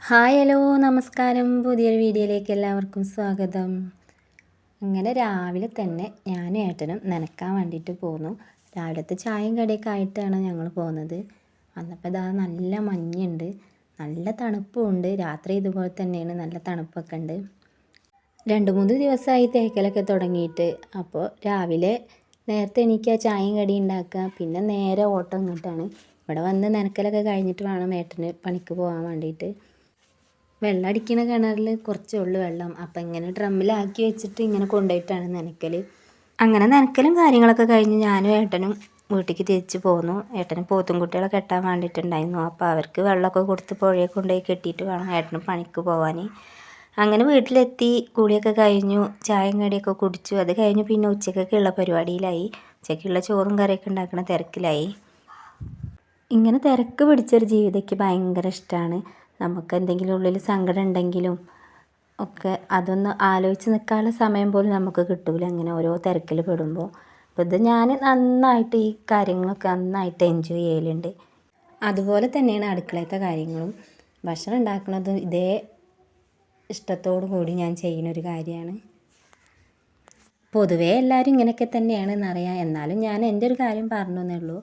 Hi hello നമസ്കാരം. പുതിയൊരു വീഡിയോയിലേക്ക് എല്ലാവർക്കും സ്വാഗതം. അങ്ങനെ രാവിലെ തന്നെ ഞാനും ഏട്ടനും നനക്കാൻ വേണ്ടിയിട്ട് പോന്നു. രാവിലത്തെ ചായയും കടിയൊക്കെ ആയിട്ടാണ് ഞങ്ങൾ പോകുന്നത്. വന്നപ്പോൾ ഇതാ നല്ല മഞ്ഞുണ്ട്, നല്ല തണുപ്പുമുണ്ട്. രാത്രി ഇതുപോലെ തന്നെയാണ്, നല്ല തണുപ്പൊക്കെ ഉണ്ട്. 2-3 ദിവസമായി തേക്കലൊക്കെ തുടങ്ങിയിട്ട്. അപ്പോൾ രാവിലെ നേരത്തെ എണീക്കുക, ചായയും കടി ഉണ്ടാക്കുക, പിന്നെ നേരെ ഓട്ടം ഇങ്ങോട്ടാണ്. ഇവിടെ വന്ന് നനക്കലൊക്കെ കഴിഞ്ഞിട്ട് വേണം ഏട്ടന് പണിക്ക് പോകാൻ വേണ്ടിയിട്ട്. വെള്ളം അടിക്കുന്ന കിണറിൽ കുറച്ചേ ഉള്ളൂ വെള്ളം. അപ്പം ഇങ്ങനെ ഡ്രമ്മിലാക്കി വെച്ചിട്ട് ഇങ്ങനെ കൊണ്ടുപോയിട്ടാണ് നനയ്ക്കൽ. അങ്ങനെ നനക്കലും കാര്യങ്ങളൊക്കെ കഴിഞ്ഞ് ഞാനും ഏട്ടനും വീട്ടിലേക്ക് തിരിച്ച് പോന്നു. ഏട്ടന് പോത്തും കുട്ടികളെ കെട്ടാൻ വേണ്ടിയിട്ടുണ്ടായിരുന്നു. അപ്പോൾ അവർക്ക് വെള്ളമൊക്കെ കൊടുത്ത് പുഴയെ കൊണ്ടുപോയി കെട്ടിയിട്ട് വേണം ഏട്ടന് പണിക്ക് പോകാൻ. അങ്ങനെ വീട്ടിലെത്തി, കുളിയൊക്കെ കഴിഞ്ഞു, ചായയും കടിയൊക്കെ കുടിച്ചു. അത് കഴിഞ്ഞ് പിന്നെ ഉച്ചക്കൊക്കെയുള്ള പരിപാടിയിലായി. ഉച്ചയ്ക്കുള്ള ചോറും കറിയൊക്കെ ഉണ്ടാക്കുന്ന തിരക്കിലായി. ഇങ്ങനെ തിരക്ക് പിടിച്ചൊരു ജീവിതം എനിക്ക് ഭയങ്കര ഇഷ്ടമാണ്. നമുക്ക് എന്തെങ്കിലും ഉള്ളിൽ സങ്കടം ഉണ്ടെങ്കിലും ഒക്കെ അതൊന്ന് ആലോചിച്ച് നിൽക്കാനുള്ള സമയം പോലും നമുക്ക് കിട്ടില്ല, അങ്ങനെ ഓരോ തിരക്കിൽ പെടുമ്പോൾ. അപ്പോൾ ഇത് ഞാൻ നന്നായിട്ട് ഈ കാര്യങ്ങളൊക്കെ നന്നായിട്ട് എൻജോയ് ചെയ്യലുണ്ട്. അതുപോലെ തന്നെയാണ് അടുക്കളത്തെ കാര്യങ്ങളും. ഭക്ഷണം ഉണ്ടാക്കുന്നതും ഇതേ ഇഷ്ടത്തോടു കൂടി ഞാൻ ചെയ്യുന്നൊരു കാര്യമാണ്. പൊതുവേ എല്ലാവരും ഇങ്ങനെയൊക്കെ തന്നെയാണെന്നറിയാം, എന്നാലും ഞാൻ എൻ്റെ ഒരു കാര്യം പറഞ്ഞു എന്നേ ഉള്ളൂ.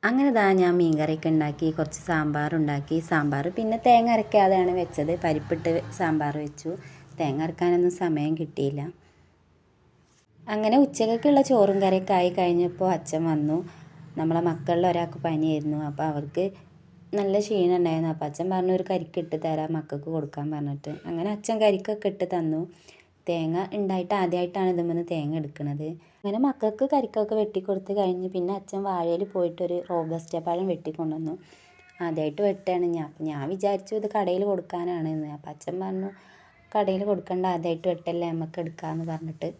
അങ്ങനെ ഞാൻ മീൻ കറിയൊക്കെ ഉണ്ടാക്കി, കുറച്ച് സാമ്പാറുണ്ടാക്കി. സാമ്പാർ പിന്നെ തേങ്ങ അരയ്ക്കാതെയാണ് വെച്ചത്, പരിപ്പിട്ട് സാമ്പാർ വെച്ചു. തേങ്ങ അരക്കാനൊന്നും സമയം കിട്ടിയില്ല. അങ്ങനെ ഉച്ചക്കൊക്കെയുള്ള ചോറും കറിയൊക്കെ ആയി കഴിഞ്ഞപ്പോൾ അച്ഛൻ വന്നു. നമ്മളെ മക്കളിൽ ഒരാൾക്ക് പനിയായിരുന്നു, അപ്പോൾ അവർക്ക് നല്ല ക്ഷീണം ഉണ്ടായിരുന്നു. അപ്പോൾ അച്ഛൻ പറഞ്ഞു ഒരു കരിക്കിട്ട് തരാം മക്കൾക്ക് കൊടുക്കാൻ പറഞ്ഞിട്ട്. അങ്ങനെ അച്ഛൻ കരിക്കൊക്കെ ഇട്ട് തന്നു. തേങ്ങ ഉണ്ടായിട്ട് ആദ്യമായിട്ടാണ് ഇതുമെന്ന് തേങ്ങ എടുക്കുന്നത്. അങ്ങനെ മക്കൾക്ക് കരിക്കൊക്കെ വെട്ടിക്കൊടുത്ത് കഴിഞ്ഞ് പിന്നെ അച്ഛൻ വാഴയിൽ പോയിട്ടൊരു റോബസ്റ്റ പഴം വെട്ടിക്കൊണ്ടുവന്നു. ആദ്യമായിട്ട് വെട്ടുകയാണ് ഞാൻ. അപ്പം ഞാൻ വിചാരിച്ചു ഇത് കടയിൽ കൊടുക്കാനാണെന്ന്. അപ്പം അച്ഛൻ പറഞ്ഞു കടയിൽ കൊടുക്കണ്ട, ആദ്യമായിട്ട് വെട്ടല്ലേ, നമുക്ക് എടുക്കാമെന്ന് പറഞ്ഞിട്ട്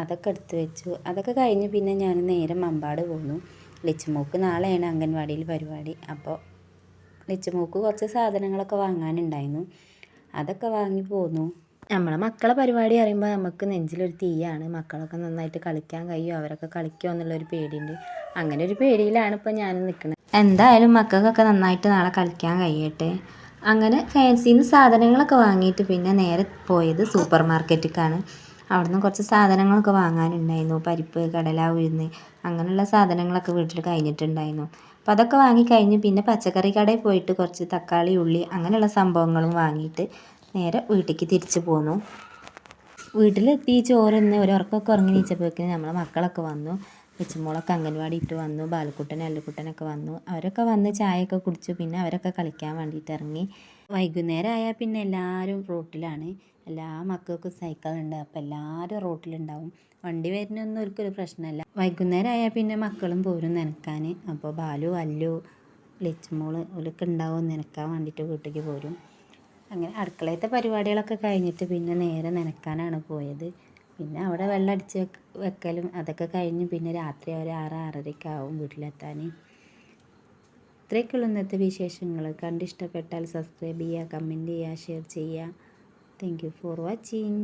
അതൊക്കെ എടുത്ത് വെച്ചു. അതൊക്കെ കഴിഞ്ഞ് പിന്നെ ഞാൻ നേരെ മമ്പാട് പോന്നു. ലിച്ചുമോൾക്ക് നാളെയാണ് അംഗൻവാടിയിൽ പരിപാടി. അപ്പോൾ ലിച്ചുമോൾക്ക് കുറച്ച് സാധനങ്ങളൊക്കെ വാങ്ങാനുണ്ടായിരുന്നു, അതൊക്കെ വാങ്ങി പോന്നു. നമ്മളെ മക്കളെ പരിപാടി അറിയുമ്പോൾ നമുക്ക് നെഞ്ചിലൊരു തീയാണ്. മക്കളൊക്കെ നന്നായിട്ട് കളിക്കാൻ കഴിയുമോ, അവരൊക്കെ കളിക്കുമോ എന്നുള്ളൊരു പേടിയുണ്ട്. അങ്ങനെ ഒരു പേടിയിലാണ് ഇപ്പോൾ ഞാൻ നിൽക്കുന്നത്. എന്തായാലും മക്കൾക്കൊക്കെ നന്നായിട്ട് നാളെ കളിക്കാൻ കഴിയട്ടെ. അങ്ങനെ ഫാൻസിയിൽ നിന്ന് സാധനങ്ങളൊക്കെ വാങ്ങിയിട്ട് പിന്നെ നേരെ പോയത് സൂപ്പർ മാർക്കറ്റിലേക്കാണ്. അവിടെ നിന്ന് കുറച്ച് സാധനങ്ങളൊക്കെ വാങ്ങാനുണ്ടായിരുന്നു. പരിപ്പ്, കടല, ഉഴുന്ന്, അങ്ങനെയുള്ള സാധനങ്ങളൊക്കെ വീട്ടിൽ കഴിഞ്ഞിട്ടുണ്ടായിരുന്നു. അപ്പോൾ അതൊക്കെ വാങ്ങിക്കഴിഞ്ഞ് പിന്നെ പച്ചക്കറി കടയിൽ പോയിട്ട് കുറച്ച് തക്കാളി, ഉള്ളി, അങ്ങനെയുള്ള സംഭവങ്ങളും വാങ്ങിയിട്ട് നേരെ വീട്ടിലേക്ക് തിരിച്ചു പോന്നു. വീട്ടിലെത്തി ചോറിന്ന് ഒരു ഉറക്കമൊക്കെ ഉറങ്ങി നീച്ചപ്പോഴേക്കും നമ്മളെ മക്കളൊക്കെ വന്നു. കൊച്ചുമോളൊക്കെ അംഗൻവാടി ഇട്ട് വന്നു, ബാലക്കുട്ടനും അല്ലുക്കുട്ടനൊക്കെ വന്നു. അവരൊക്കെ വന്ന് ചായയൊക്കെ കുടിച്ചു. പിന്നെ അവരൊക്കെ കളിക്കാൻ വേണ്ടിയിട്ട് ഇറങ്ങി. വൈകുന്നേരം ആയാൽ പിന്നെ എല്ലാവരും റോട്ടിലാണ്. എല്ലാ മക്കൾക്കും സൈക്കിളുണ്ട്, അപ്പോൾ എല്ലാവരും റോട്ടിലുണ്ടാവും. വണ്ടി വരുന്നൊന്നും ഒരിക്കലും പ്രശ്നമല്ല. വൈകുന്നേരം ആയാൽ പിന്നെ മക്കളും പോരും നനക്കാൻ. അപ്പോൾ ബാലു, അല്ലു, ലിച്ചുമോൾ ഓലൊക്കെ ഉണ്ടാവും നനക്കാൻ വേണ്ടിയിട്ട് വീട്ടിലേക്ക് പോരും. അങ്ങനെ അടുക്കളയത്തെ പരിപാടികളൊക്കെ കഴിഞ്ഞിട്ട് പിന്നെ നേരെ നനക്കാനാണ് പോയത്. പിന്നെ അവിടെ വെള്ളം അടിച്ച് വെക്കലും അതൊക്കെ കഴിഞ്ഞ് പിന്നെ രാത്രി ഒരു 6-6:30 ആവും വീട്ടിലെത്താൻ. ഇത്രയൊക്കെയുള്ളൂ ഇന്നത്തെ വിശേഷങ്ങൾ. കണ്ടിഷ്ടപ്പെട്ടാൽ സബ്സ്ക്രൈബ് ചെയ്യുക, കമൻറ്റ് ചെയ്യുക, ഷെയർ ചെയ്യുക. Thank you for watching.